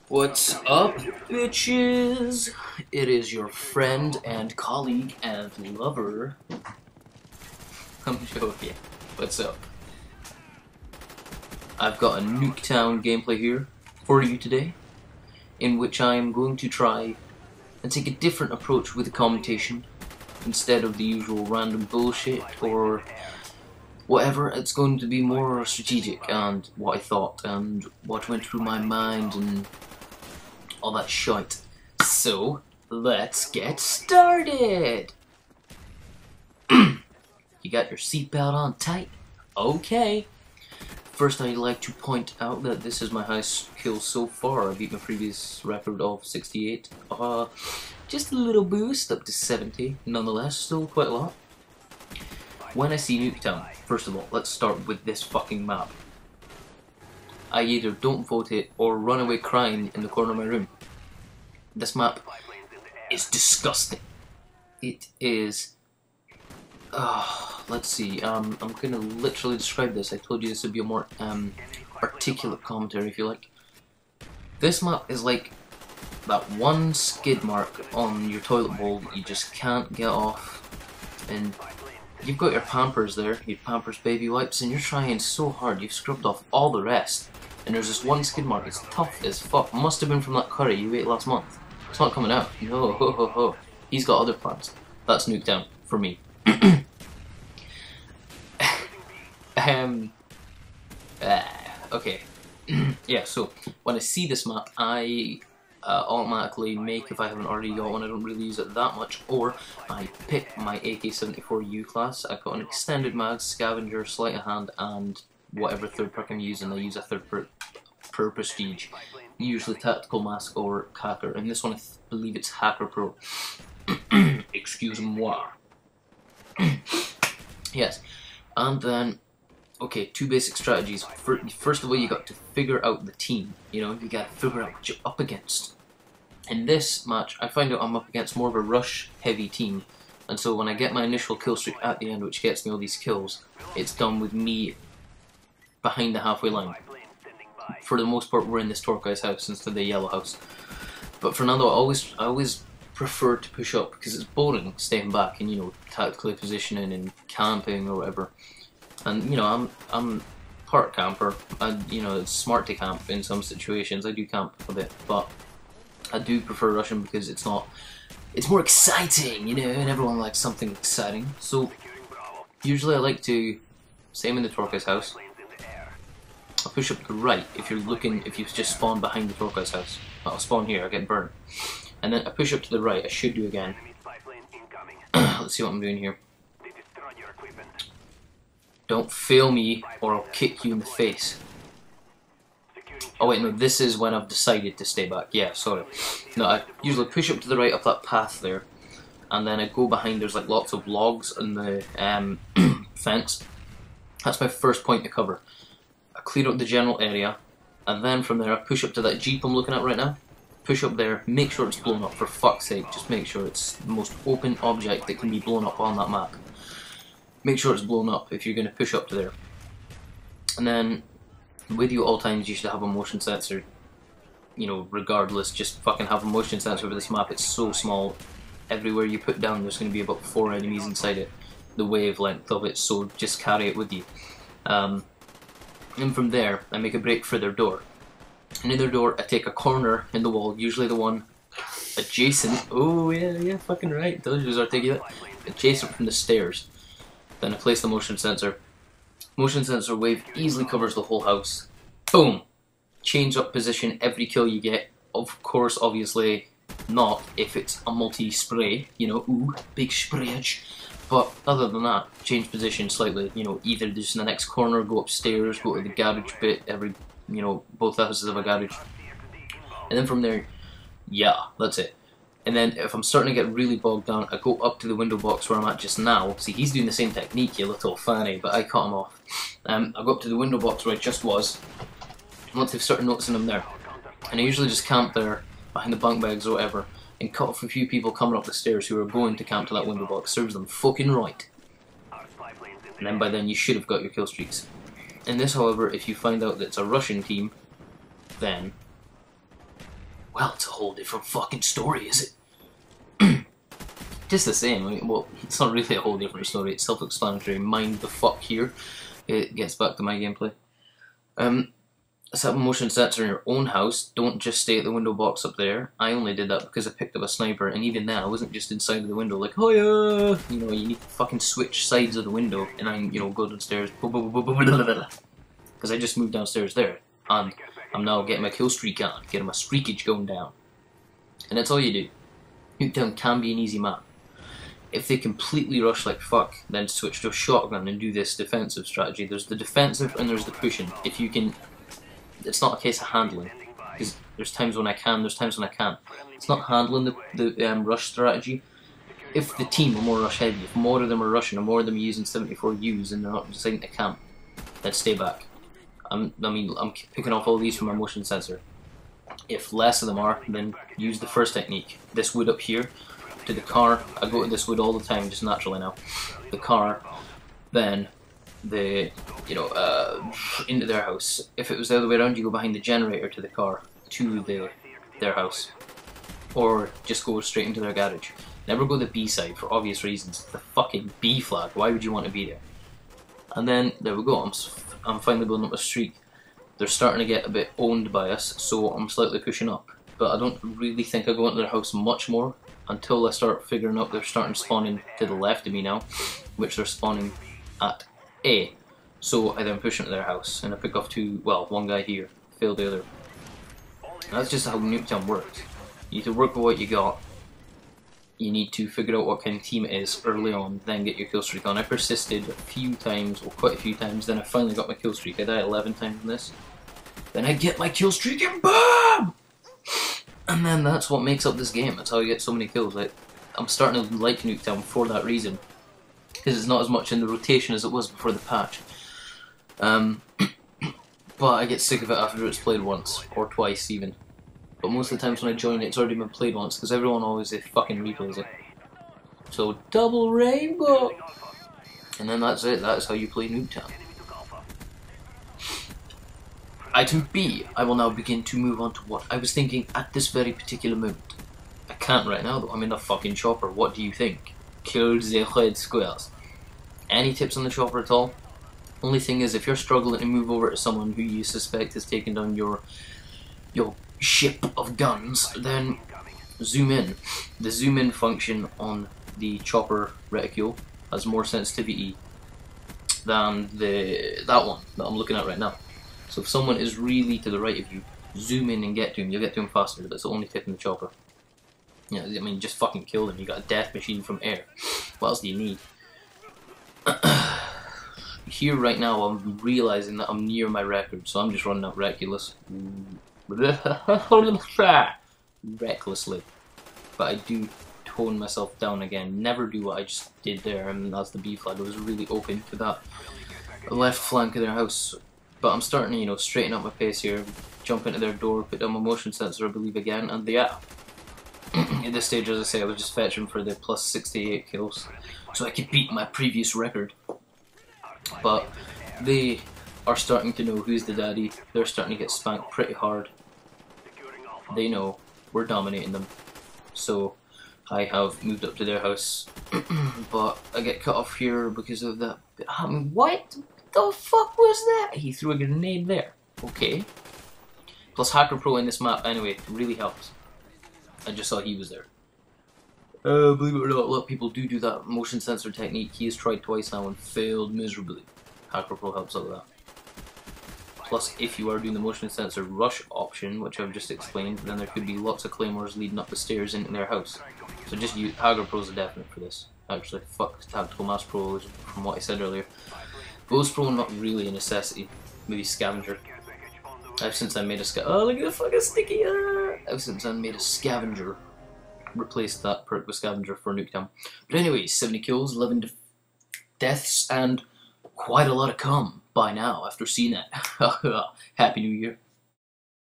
What's up, bitches? It is your friend and colleague and lover. I'm joking. What's up? I've got a NukeTown gameplay here for you today, in which I am going to try and take a different approach with the commentation. Instead of the usual random bullshit or whatever, it's going to be more strategic and what I thought and what went through my mind and all that shite. So, let's get started! You got your seatbelt on tight? Okay. First, I'd like to point out that this is my highest kill so far. I beat my previous record of 68. Just a little boost up to 70. Nonetheless, still quite a lot. When I see NukeTown, first of all, let's start with this fucking map. I either don't vote it or run away crying in the corner of my room. This map is disgusting. It is... let's see, I'm gonna literally describe this. I told you this would be a more articulate commentary if you like. This map is like that one skid mark on your toilet bowl that you just can't get off, and you've got your Pampers there, your Pampers baby wipes, and you're trying so hard, you've scrubbed off all the rest, and there's this one skid mark. It's tough as fuck. Must have been from that curry you ate last month. It's not coming out. No, ho ho ho. He's got other plans. That's NukeTown for me. Okay. Yeah, so when I see this map, I automatically make, if I haven't already got one, I don't really use it that much, or I pick my AK-74U class. I've got an extended mag, scavenger, sleight of hand, and whatever third perk I'm using. I use a third perk per prestige, usually tactical mask or hacker. And this one, I believe it's hacker pro. Excuse-moi. Yes, and then, okay, two basic strategies. First of all, you got to figure out the team. You know, you got to figure out what you're up against. In this match, I find out I'm up against more of a rush-heavy team, and so when I get my initial kill streak at the end, which gets me all these kills, it's done with me behind the halfway line. For the most part, we're in this turquoise house instead of the yellow house. But for now, though, I always prefer to push up because it's boring staying back and, you know, tactically positioning and camping or whatever. And, you know, I'm part camper, and, you know, it's smart to camp in some situations. I do camp a bit, but I do prefer rushing because it's more exciting, you know, and everyone likes something exciting. So usually I like to, same in the turquoise house, I'll push up to the right if you just spawn behind the turquoise house. I'll spawn here, I get burned. And then I push up to the right, I should do again. Let's see what I'm doing here. Don't fail me or I'll kick you in the face. Oh wait, no, this is when I've decided to stay back. Yeah, sorry. No, I usually push up to the right up that path there, and then I go behind. There's like lots of logs in the fence. That's my first point to cover. I clear up the general area, and then from there I push up to that jeep I'm looking at right now. Push up there, make sure it's blown up, for fuck's sake. Just make sure it's the most open object that can be blown up on that map. Make sure it's blown up if you're going to push up to there. And then, with you at all times, you should have a motion sensor. You know, regardless, just fucking have a motion sensor over this map. It's so small. Everywhere you put down, there's going to be about 4 enemies inside it. The wavelength of it, so just carry it with you. And from there, I make a break for their door. And in their door, I take a corner in the wall, usually the one adjacent. Oh, yeah, fucking right. Those was articulate. Adjacent from the stairs. Then I place the motion sensor. Motion sensor wave easily covers the whole house. Boom! Change up position every kill you get. Of course, obviously not if it's a multi-spray. You know, ooh, big sprayage. But other than that, change position slightly. You know, either just in the next corner, go upstairs, go to the garage bit. You know, both houses have a garage. And then from there, yeah, that's it. And then if I'm starting to get really bogged down, I go up to the window box where I'm at just now. See, he's doing the same technique, you little fanny, but I cut him off. I go up to the window box where I just was, once they've started noticing I'm there. And I usually just camp there, behind the bunk bags or whatever, and cut off a few people coming up the stairs who are going to camp to that window box. Serves them fucking right. And then by then you should have got your kill streaks. In this, however, if you find out that it's a Russian team, then well, it's a whole different fucking story, is it? Just the same. I mean, well, it's not really a whole different story. It's self-explanatory. Mind the fuck here. It gets back to my gameplay. Set up a motion sensor in your own house. Don't just stay at the window box up there. I only did that because I picked up a sniper, and even then I wasn't just inside of the window like, oh yeah, you know, you need to fucking switch sides of the window, and I, you know, go downstairs, because I just moved downstairs there, and I'm now getting my kill streak on, getting my streakage going down, and that's all you do. NukeTown can be an easy map. If they completely rush like fuck, then switch to a shotgun and do this defensive strategy. There's the defensive and there's the pushing. If you can, it's not a case of handling, because there's times when I can, there's times when I can't. It's not handling the rush strategy. If the team are more rush heavy, if more of them are rushing, or more of them are using 74Us and they're not deciding to camp, then stay back. I'm picking off all these from my motion sensor. If less of them are, then use the first technique. This wood up here, to the car. I go to this wood all the time, just naturally now. The car, then the, you know, into their house. If it was the other way around, you go behind the generator to the car, to their house. Or just go straight into their garage. Never go the B side for obvious reasons. The fucking B flag, why would you want to be there? And then, there we go, I'm finally building up a streak. They're starting to get a bit owned by us, so I'm slightly pushing up. But I don't really think I go into their house much more until I start figuring out they're starting spawning to the left of me now, which they're spawning at A. So I then push into their house, and I pick off one guy here, fail the other. That's just how NukeTown works. You need to work with what you got. You need to figure out what kind of team it is early on, then get your kill streak on. I persisted a few times, or quite a few times, then I finally got my kill streak. I died 11 times in this. Then I get my kill streak and BAM! And then that's what makes up this game. That's how I get so many kills. I'm starting to like NukeTown for that reason, because it's not as much in the rotation as it was before the patch. But I get sick of it after it's played once, or twice even. But most of the times when I join it, it's already been played once, because everyone always fucking replays it. So, double rainbow! And then that's it, that's how you play NukeTown. Item B, I will now begin to move on to what I was thinking at this very particular moment. I can't right now though, I'm in a fucking chopper, what do you think? Kill the red squares. Any tips on the chopper at all? Only thing is, if you're struggling to move over to someone who you suspect has taken down your ship of guns, then zoom in. The zoom in function on the chopper reticule has more sensitivity than that one that I'm looking at right now. So if someone is really to the right of you, zoom in and get to him. You'll get to him faster. That's the only tip in the chopper. Yeah, I mean, just fucking kill them. You got a death machine from air. What else do you need? Here right now, I'm realizing that I'm near my record, so I'm just running out recklessly. But I do tone myself down again. Never do what I just did there, and that's the B flag. I was really open to that left flank of their house. But I'm starting to, you know, straighten up my pace here, jump into their door, put down my motion sensor, I believe again, and yeah. At this stage, as I say, I was just fetching for the plus 68 kills, so I could beat my previous record. But they are starting to know who's the daddy. They're starting to get spanked pretty hard. They know we're dominating them. So I have moved up to their house, but I get cut off here because of that. I mean, what the fuck was that? He threw a grenade there. Okay. Plus Hacker Pro in this map anyway really helps. I just saw he was there. Believe it or not, a lot of people do that motion sensor technique. He has tried twice now and failed miserably. Hacker Pro helps out with that. Plus, if you are doing the motion sensor rush option, which I've just explained, then there could be lots of claymores leading up the stairs into their house. So just use Hacker Pro's a definite for this. Actually, fuck Tactical Mass Pro from what I said earlier. Ghost Pro, not really a necessity. Maybe Scavenger. Ever since I made a oh, look at the fucking sticky! Ever since I made a Scavenger, replaced that perk with Scavenger for NukeTown. But anyways, 70 kills, 11 deaths, and quite a lot of cum by now after seeing that. Happy New Year.